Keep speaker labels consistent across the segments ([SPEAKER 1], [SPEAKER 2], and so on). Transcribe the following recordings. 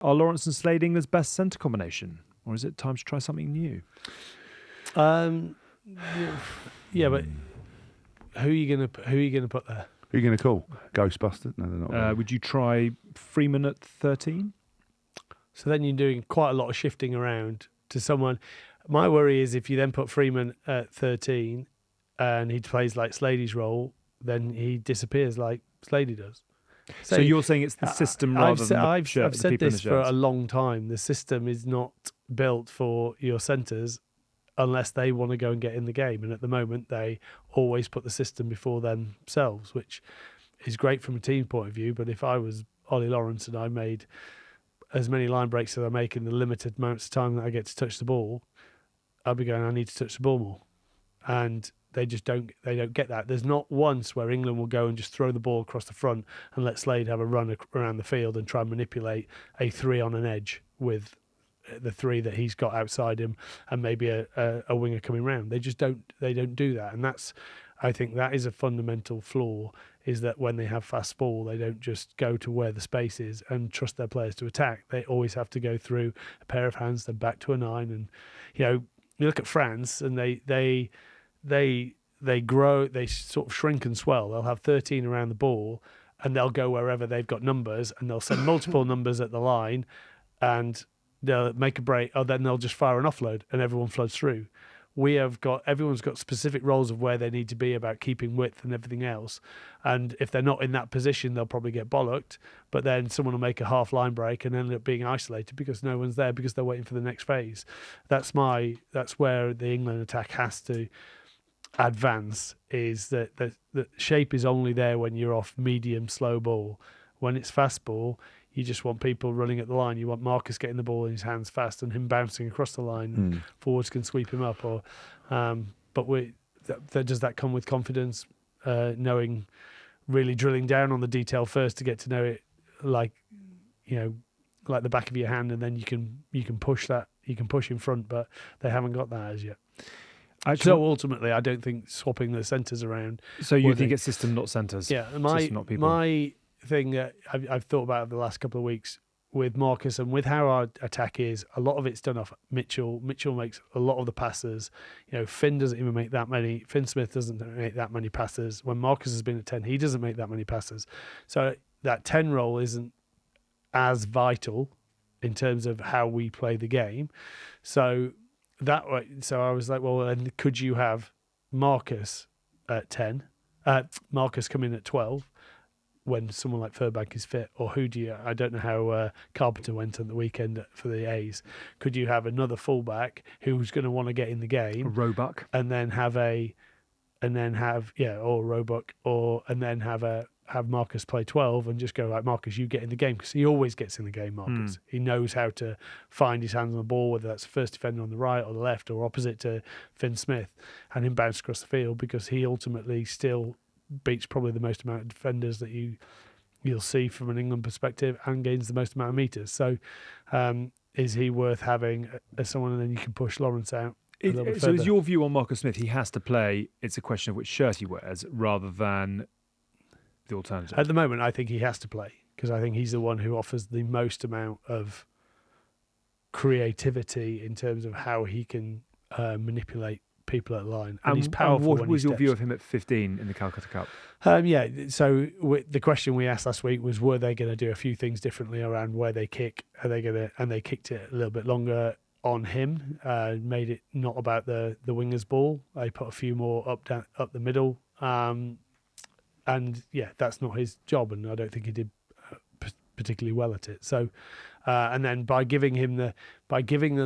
[SPEAKER 1] Are Lawrence and Slade England's best centre combination, or is it time to try something new?
[SPEAKER 2] Yeah, but who are you gonna put there?
[SPEAKER 3] Who are you going to call? Ghostbusters? No, they're not. Really.
[SPEAKER 1] Would you try Freeman at 13?
[SPEAKER 2] So then you're doing quite a lot of shifting around to someone. My worry is if you then put Freeman at 13 and he plays like Slady's role, then he disappears like Slady does.
[SPEAKER 1] So you're saying it's the system rather than
[SPEAKER 2] I've said this for a
[SPEAKER 1] shirts.
[SPEAKER 2] long time. The system is not built for your centres unless they want to go and get in the game. And at the moment, they always put the system before themselves, which is great from a team point of view. But if I was Ollie Lawrence and I made as many line breaks as I make in the limited amounts of time that I get to touch the ball, I'd be going, I need to touch the ball more. And they just don't get that. There's not once where England will go and just throw the ball across the front and let Slade have a run around the field and try and manipulate a 3 on an edge with the 3 that he's got outside him and maybe a winger coming round. They just don't do that. And I think that is a fundamental flaw, is that when they have fast ball, they don't just go to where the space is and trust their players to attack. They always have to go through a pair of hands, then back to a 9. And, you look at France and they grow, they sort of shrink and swell. They'll have 13 around the ball and they'll go wherever they've got numbers, and they'll send multiple numbers at the line and they'll make a break, or then they'll just fire an offload and everyone flows through. Everyone's got specific roles of where they need to be about keeping width and everything else. And if they're not in that position, they'll probably get bollocked. But then someone will make a half line break and end up being isolated because no one's there, because they're waiting for the next phase. That's where the England attack has to advance, is that the shape is only there when you're off medium slow ball. When it's fast ball, you just want people running at the line. You want Marcus getting the ball in his hands fast and him bouncing across the line. Forwards can sweep him up. Does that come with confidence? Knowing, really drilling down on the detail first to get to know it like the back of your hand, and then you can push that. You can push in front, but they haven't got that as yet. So ultimately, I don't think swapping the centres around.
[SPEAKER 1] So you think it's system, not centres?
[SPEAKER 2] Yeah,
[SPEAKER 1] not people.
[SPEAKER 2] My thing that I've thought about the last couple of weeks with Marcus and with how our attack is, a lot of it's done off Mitchell. Mitchell makes a lot of the passes. Finn doesn't even make that many. Finn Smith doesn't make that many passes. When Marcus has been at 10, he doesn't make that many passes. So that 10 role isn't as vital in terms of how we play the game. So I was like, well, and could you have Marcus at 10, Marcus come in at 12 when someone like Furbank is fit? Or I don't know how Carpenter went on the weekend for the A's. Could you have another fullback who's going to want to get in the game?
[SPEAKER 1] A Roebuck.
[SPEAKER 2] And then have Marcus play 12 and just go, like, Marcus, you get in the game, because he always gets in the game, Marcus. He knows how to find his hands on the ball, whether that's the first defender on the right or the left or opposite to Finn Smith, and him bounce across the field, because he ultimately still beats probably the most amount of defenders that you'll see from an England perspective, and gains the most amount of metres. So is he worth having as someone, and then you can push Lawrence out?
[SPEAKER 1] So is your view on Marcus Smith, he has to play, it's a question of which shirt he wears rather than the alternative?
[SPEAKER 2] At the moment, I think he has to play, because I think he's the one who offers the most amount of creativity in terms of how he can manipulate people at the line. And he's powerful.
[SPEAKER 1] What was your view of him at 15 in the Calcutta Cup?
[SPEAKER 2] So the question we asked last week was, were they going to do a few things differently around where they kick? And they kicked it a little bit longer on him, made it not about the winger's ball. They put a few more up the middle. And that's not his job, and I don't think he did particularly well at it. So, and then by giving them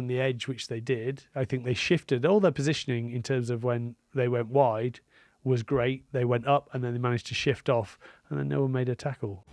[SPEAKER 2] the edge, which they did, I think they shifted all their positioning in terms of when they went wide was great. They went up, and then they managed to shift off, and then no one made a tackle.